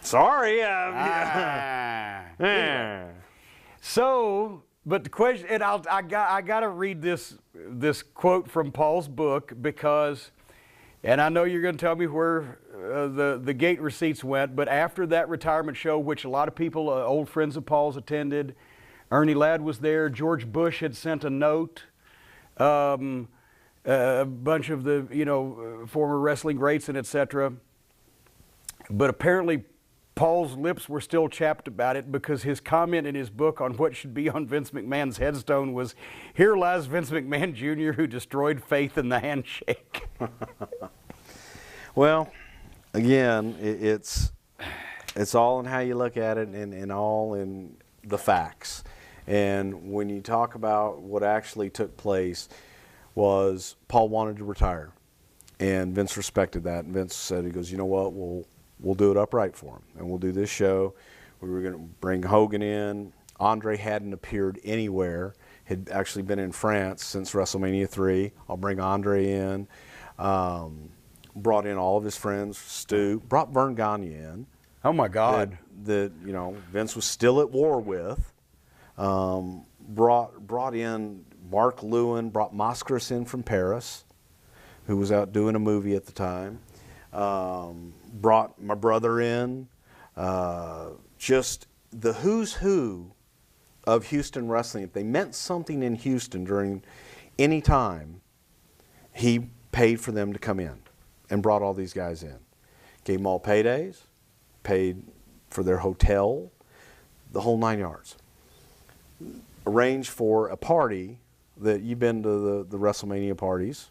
Sorry. So, but the question, and I got to read this quote from Paul's book because, and I know you're going to tell me where the gate receipts went, but after that retirement show, which a lot of people, old friends of Paul's attended, Ernie Ladd was there, George Bush had sent a note, a bunch of the, former wrestling greats and etc. But apparently Paul's lips were still chapped about it because his comment in his book on what should be on Vince McMahon's headstone was, "Here lies Vince McMahon Jr. who destroyed faith in the handshake." Well, again, it's all in how you look at it and all in the facts. And when you talk about what actually took place was Paul wanted to retire. And Vince respected that. And Vince said, he goes, you know what, we'll do it upright for him. And we'll do this show. We were going to bring Hogan in. Andre hadn't appeared anywhere. Had actually been in France since WrestleMania 3. I'll bring Andre in. Brought in all of his friends, Stu. Brought Vern Gagne in. Oh, my God. That Vince was still at war with. Brought in Mark Lewin. Brought Mascaras in from Paris, who was out doing a movie at the time. Brought my brother in. Just the who's who of Houston wrestling. If they meant something in Houston during any time, he paid for them to come in and brought all these guys in. Gave them all paydays, paid for their hotel, the whole 9 yards. Arranged for a party that you've been to the WrestleMania parties.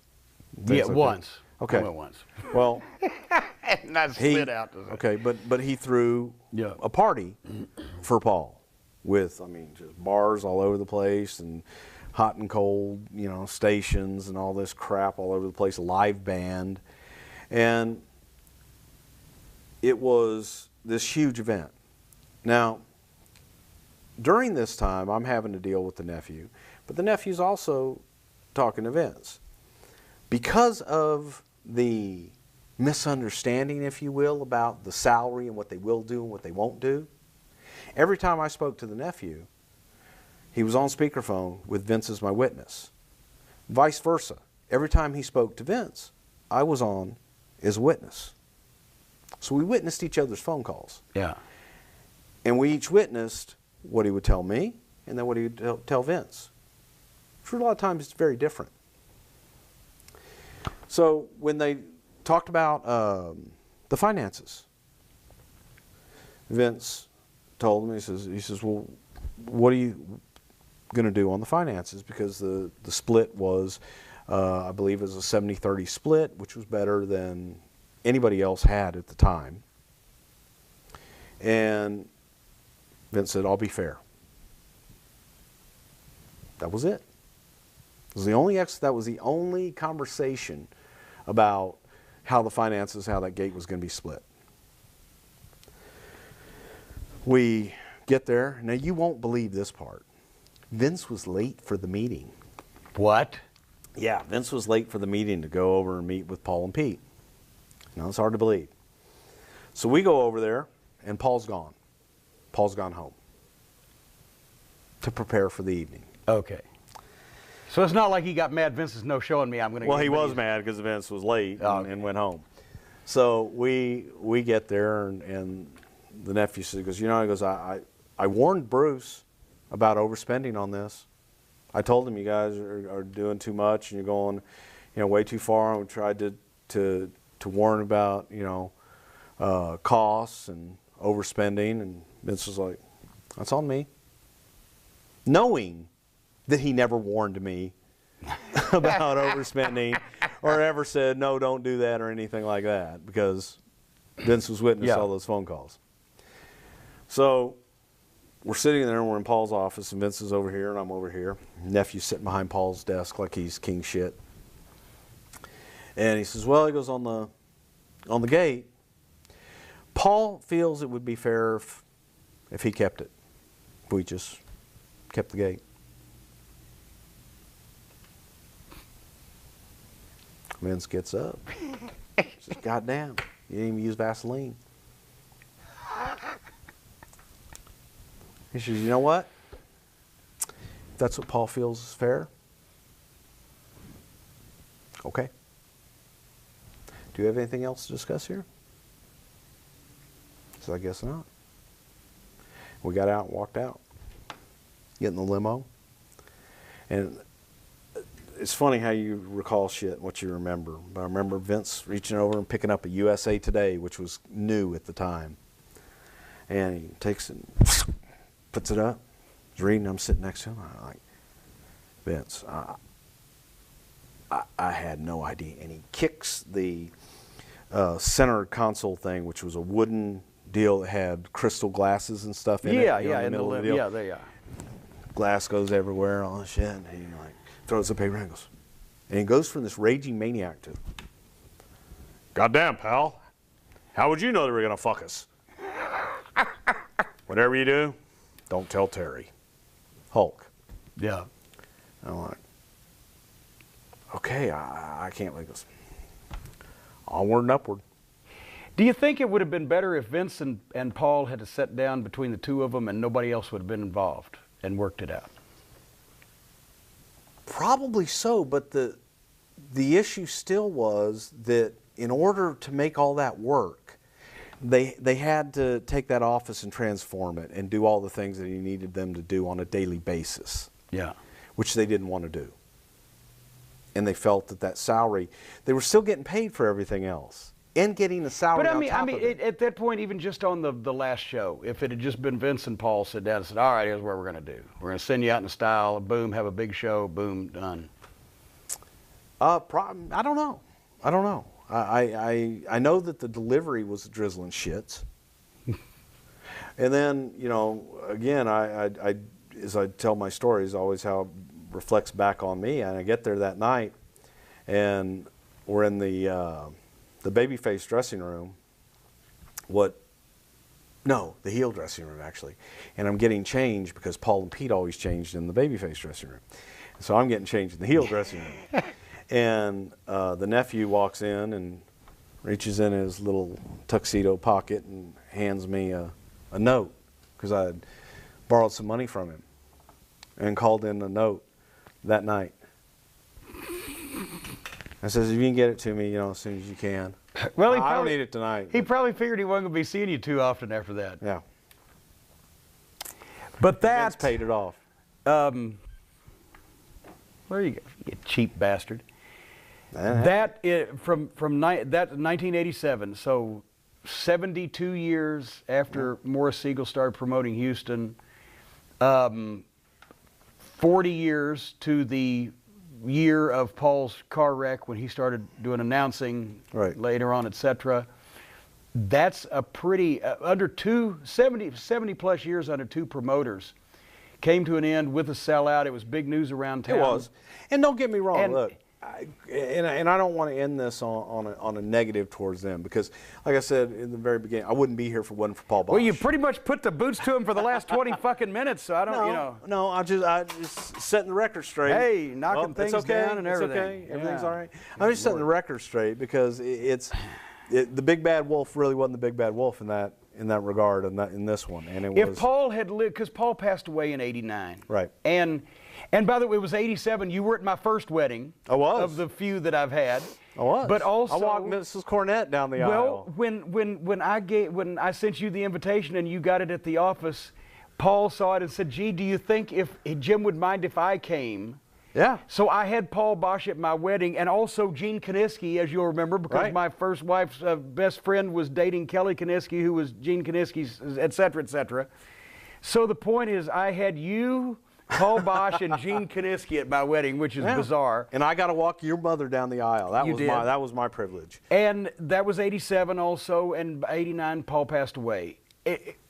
Yeah, once. Okay. I went once. Well, not split out. Okay, but he threw a party for Paul with, just bars all over the place and hot and cold, stations and all this crap all over the place, live band. And it was this huge event. Now, during this time, I'm having to deal with the nephew, but the nephew's also talking to Vince. Because of the misunderstanding, if you will, about the salary and what they will do and what they won't do, every time I spoke to the nephew, he was on speakerphone with Vince as my witness. Vice versa. Every time he spoke to Vince, I was on as a witness. So we witnessed each other's phone calls. Yeah. And we each witnessed what he would tell me and then what he would tell Vince. For a lot of times it's very different. So when they talked about the finances, Vince told him, he says, well, what are you going to do on the finances? Because the split was, I believe it was a 70-30 split, which was better than anybody else had at the time. And Vince said, I'll be fair. That was it. That was the only conversation about how the finances, how that gate was going to be split. We get there. Now, you won't believe this part. Vince was late for the meeting. What? Yeah, Vince was late for the meeting to go over and meet with Paul and Pete. Now, it's hard to believe. So we go over there, and Paul's gone. Paul's gone home to prepare for the evening. Okay. So it's not like he got mad, Vince is no showing me, I'm going to Well, he was mad because Vince was late and went home. So we get there, and the nephew says, he goes, I warned Bruce about overspending on this. I told him you guys are doing too much and you're going, way too far. And we tried to warn about, costs and overspending. And Vince was like, that's on me. Knowing that he never warned me about overspending or ever said, no, don't do that or anything like that, because Vince was witness to all those phone calls. So we're sitting there and we're in Paul's office, and Vince is over here and I'm over here. Nephew's sitting behind Paul's desk like he's king shit. And he says, well, he goes, on the gate, Paul feels it would be fair if he kept it. If we just kept the gate. Vince gets up. Says, God damn. You didn't even use Vaseline. He says, you know what? If that's what Paul feels is fair, okay. Do you have anything else to discuss here? So I guess not. We got out and walked out. Get in the limo. And it's funny how you recall shit and what you remember. But I remember Vince reaching over and picking up a USA Today, which was new at the time. And he takes it and puts it up. He's reading. I'm sitting next to him. I'm like, Vince, I had no idea. And he kicks the center console thing, which was a wooden deal that had crystal glasses and stuff in it. Yeah, you know, yeah, in the middle of the deal. yeah, there you are. Glass goes everywhere, all this shit. And he like throws the paper and goes. And he goes from this raging maniac to, goddamn, pal, how would you know they were going to fuck us? Whatever you do, don't tell Terry. Hulk. Yeah. I'm like, okay, I can't believe this. Onward and upward. Do you think it would have been better if Vince and Paul had to sit down between the two of them and nobody else would have been involved and worked it out? Probably so, but the issue still was that in order to make all that work, they had to take that office and transform it and do all the things that he needed them to do on a daily basis. Yeah. Which they didn't want to do. And they felt that salary, they were still getting paid for everything else and getting a salary But on top of it. at that point, even just on the last show, if it had just been Vince and Paul sit down and said, all right, here's what we're going to do. We're going to send you out in style, boom, have a big show, boom, done. I don't know. I don't know. I know that the delivery was drizzling shits. And then, you know, again, I as I tell my stories, always how it reflects back on me. And I get there that night, and we're in the babyface dressing room. No, the heel dressing room, actually. And I'm getting changed because Paul and Pete always changed in the babyface dressing room. So I'm getting changed in the heel dressing room. And the nephew walks in and reaches in his little tuxedo pocket and hands me a note, because I had borrowed some money from him and called in a note that night. I says, if you can get it to me, you know, as soon as you can. Well, I don't need it tonight. He probably figured he wasn't going to be seeing you too often after that. Yeah. But That's paid it off. There you go, you cheap bastard. That from 1987, so 72 years after Morris Siegel started promoting Houston, 40 years to the year of Paul's car wreck when he started doing announcing later on, etc. That's a pretty, 70 plus years under two promoters. Came to an end with a sellout. It was big news around town. It was. And don't get me wrong, look, I don't want to end this on a negative towards them, because, like I said in the very beginning, I wouldn't be here if it wasn't for Paul Bosch. Well, you pretty much put the boots to him for the last 20 fucking minutes, so I don't, you know. No, I just setting the record straight. Hey, knocking things down and everything. It's okay. Everything's all right. I'm just setting the record straight, because the big bad wolf really wasn't the big bad wolf in that regard, in this one. And it was, if Paul had lived, because Paul passed away in '89. Right. And by the way, it was '87. You were at my first wedding. I was. Of the few that I've had. I was. But also, I walked Mrs. Cornett down the aisle. Well, when I sent you the invitation and you got it at the office, Paul saw it and said, "Gee, do you think if Jim would mind if I came?" Yeah. So I had Paul Bosch at my wedding, and also Gene Kaniski, as you'll remember, because my first wife's best friend was dating Kelly Kaniski, who was Gene Kaniski's, et cetera, et cetera. So the point is, I had you, Paul Bosch, and Gene Kaniski at my wedding, which is bizarre. And I got to walk your mother down the aisle. That was my privilege. And that was '87 also, and '89 Paul passed away.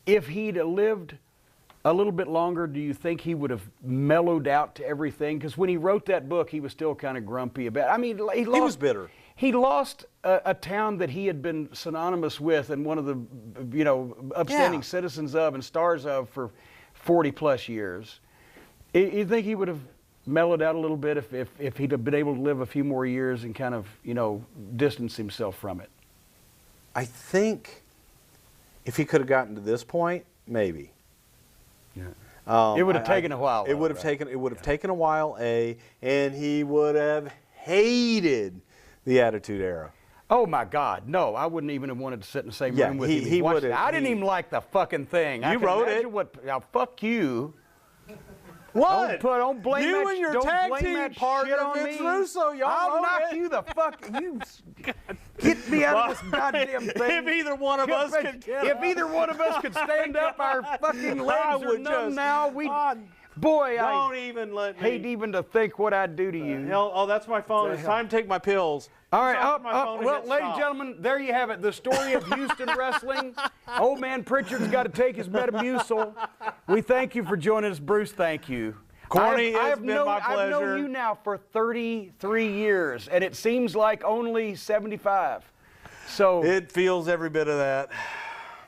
If he'd lived a little bit longer, do you think he would have mellowed out to everything? Because when he wrote that book, he was still kind of grumpy about it. I mean, he was bitter. He lost a town that he had been synonymous with and one of the, you know, upstanding citizens of and stars of for 40 plus years. You think he would have mellowed out a little bit if he'd have been able to live a few more years and kind of, you know, distance himself from it? I think if he could have gotten to this point, maybe. Yeah. It would have taken a while. It would have taken. It would have taken a while. And he would have hated the Attitude Era. Oh my God, no! I wouldn't even have wanted to sit in the same room with him. He would have. I didn't even like the fucking thing. You wrote it. Fuck you. What? Don't blame you that. and your don't tag blame team that partner, shit on Vince me. Russo. Y'all I'll knock it. you the fuck. You get me out of this goddamn thing. If either one of us could get if either one of us could stand up, our fucking legs are numb now. Boy, don't even let me. hate even to think what I'd do to you. Oh, that's my phone. It's time to take my pills. All right, well, ladies and gentlemen, there you have it. The story of Houston wrestling. Old man Prichard's got to take his Metamucil. We thank you for joining us, Bruce. Thank you. Corny, it's been my pleasure. I've known you now for 33 years, and it seems like only 75. So it feels every bit of that.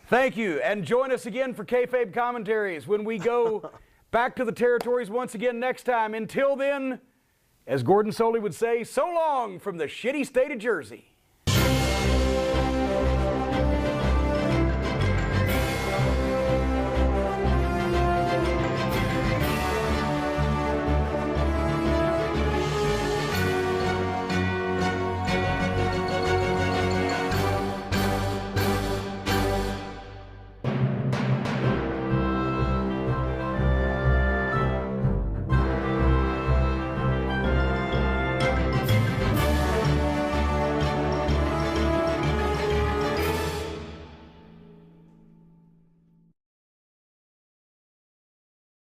Thank you, and join us again for Kayfabe Commentaries when we go back to the territories once again next time. Until then, as Gordon Soley would say, so long from the shitty state of Jersey.